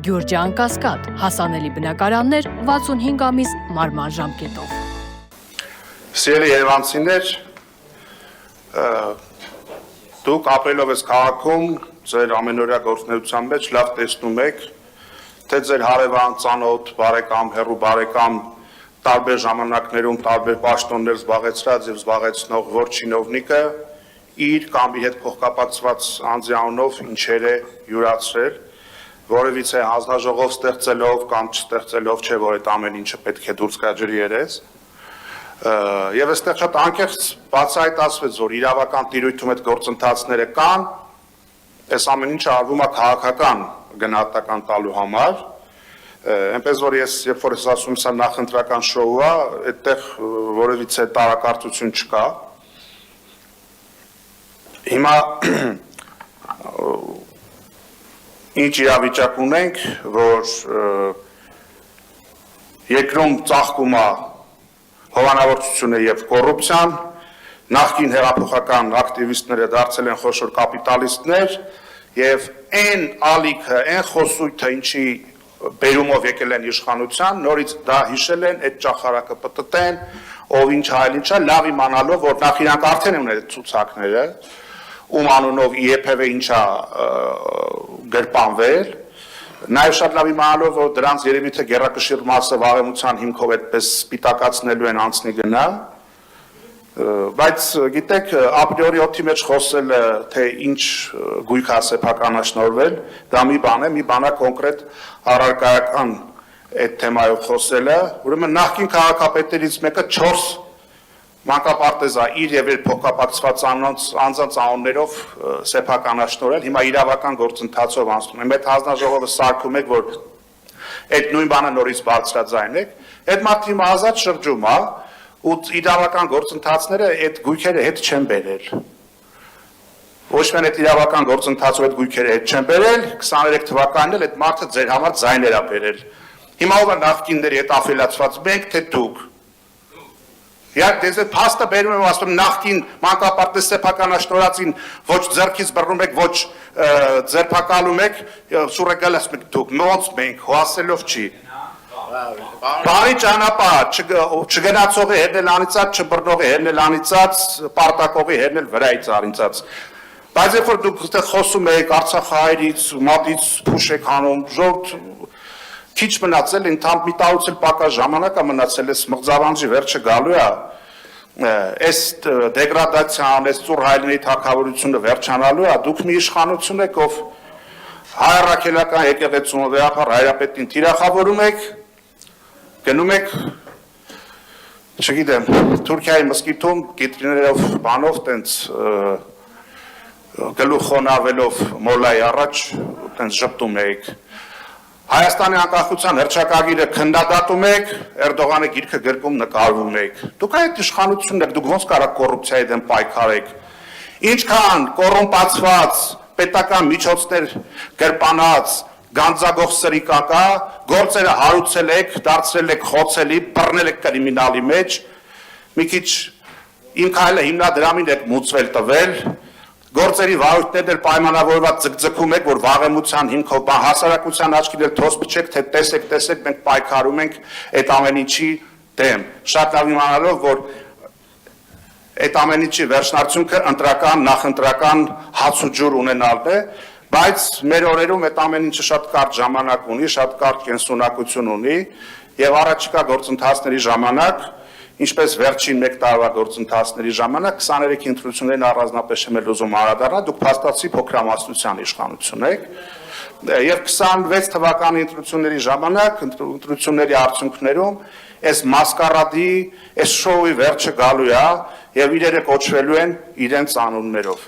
Գյուրջան Կասկադ, հասանելի բնակարաններ 65 ամիս մարման ժամկետով։ Սիրելի երևանցիներ, դուք ապրելով ես քաղաքում, ձեր ամենօրյա գործունեության մեջ լավ տեսնում եք, թե ձեր հարևան, ծանոթ, բարեկամ, հեռու բարեկամ տարբեր ժամանակներում տարբեր պաշտոններ զբաղեցրած եւ զբաղեցնող որ չինովնիկը իր կամ իր հետ փոխկապակցված անձի անունով ինչեր է յուրացրել, որևիցե հանձնաժողով ստեղծելով կամ չստեղծելով, չէ որ այդ ամեն ինչը պետք է դուրս գա ջրի երես։ Եվ այստեղ շատ անկեղծ բացահայտացվեց, որ իրավական տիրույթում այդ գործընթացները կան, այս ամեն ինչը արվում է քաղաքական գնահատական տալու համար, այնպես որ ես երբ որ ես ասում սա նախընտրական շոու է, այդտեղ որևիցե տարակարծություն չկա։ Հիմա ինչ իրավիճակ ունենք, որ երկրում ծաղկում է հովանավորչությունը եւ կոռուպցիան, նախկին հեղափոխական ակտիվիստները դարձել են խոշոր կապիտալիստներ եւ այն ալիքը, այն խոսույթը, ինչի բերումով եկել են իշխանության, նորից դա հիշել են, այդ ճախարակը պտտեն, ով ինչ այլ ինչա, լավ իմանալով, որ նախ իրանք արդեն ունեն այդ ցուցակները, ում անունով իեփեվե ինչա գրպանվել, նաև շատ լավ իմանալով, որ դրանց երևի թե գերակշիռ մասը վաղեմության հիմքով այդպես սպիտակացնելու են անցնի գնա, բայց գիտեք, ապրիորի օդի մեջ խոսելը, թե ինչ գույք է սեփականաշնորհվել, դա մի բան է, մի բան է կոնկրետ առարկայական այդ թեմայով խոսելը, ուրեմն նախկին քաղաքապետերից մեկը 4 մանկապարտեզ է իր եւ իր փոխկապակցված անձանց անուններով սեփականաշնորհել, հիմա իրավական գործընթացով անցնում եմ, այդ հանձնաժողովը սարքում եք, որ այդ նույն բանը նորից բարձրաձայնեք, այդ մարդի հիմա ազատ շրջում է, ու իրավական գործընթացները այդ գույքերը հետ չեն բերել։ Ոչ միայն այդ իրավական գործընթացով այդ գույքերը հետ չեն բերել, 23 թվականին էլ այդ մարդը ձեր համար ձայներ է բերել։ Հիմա ով է նախկինների հետ աֆիլացված, մենք թե դուք։ Եվ դες փաստը բերում եմ ասում նախկին մանկապարտեզ սեփականաշնորհածին ոչ ձեռքից բռնում եք, ոչ ձերբակալում եք, սուրեկալ ասում եք դուք, ոնց մենք հոսելով չի։ Բարի ճանապարհ, չգնացողի հերնել անիծած, չբռնողի հերնել անիծած, պարտակողի հերնել վրայից արինծած։ Բայց երբ որ դուք այդտեղ խոսում եք Արցախահայերից, մատից փուշ եք անում, ժողովուրդ քիչ մնացել, ընդհանուր մի տարուց էլ պակաս ժամանակ է մնացել, այս մղձավանջի վերջը գալու է, այս դեգրադացիան, այս ծուռ հայլների թագավորությունը վերջանալու է, դուք մի իշխանություն եք, ով հայրաքելական եկեղեցու վեհապար հայրապետին թիրախավորում եք, գնում եք, չգիտեմ, Թուրքիայի մզկիթում գիտրիներով բանով տենց գլուխ խոնավելով մոլայի առաջ տենց ժպտում եք, Հայաստանի անկախության հռչակագիրը քննադատում եք, Էրդողանի գիրքը գրքում նկարվում եք, դուք այդ իշխանությունն եք, դուք ոնց կարող կոռուպցիայի դեմ պայքարեք, ինչքան կոռումպացված պետական միջոցներ գրպանած գանձագող սրիկա կա, գործերը հարուցել եք, դարձրել եք խոցելի, բռնել եք կրիմինալի մեջ, մի քիչ իմ քայլը հիմնադրամին եք մուծվել տվել, գործերի վարույթներն էլ պայմանավորված ձգձգում եք, որ վաղեմության հիմքով հասարակության աչքին էլ թոս փչեք, թե տեսեք, մենք պայքարում ենք այդ ամեն ինչի դեմ, շատ լավ իմանալով, որ այդ ամեն ինչի վերջնարդյունքը ընտրական, նախընտրական հաց ու ջուր ունենալն է, բայց մեր օրերում այդ ամեն ինչը շատ կարճ ժամանակ ունի, շատ կարճ կենսունակություն ունի եւ առաջիկա գործընթացների ժամանակ, ինչպես վերջին 1 տարվա գործընթացների ժամանակ 23 ընտրություններին առանձնապես եմ ուզում անդրադառնալ, դուք փաստացի փոքրամասնության իշխանություն եք եւ 26 թվականի ընտրությունների ժամանակ ընտրությունների արդյունքներում այս մասկարադի, այս շոուի վերջը գալու է եւ իրերը կոչվելու են իրենց անուններով։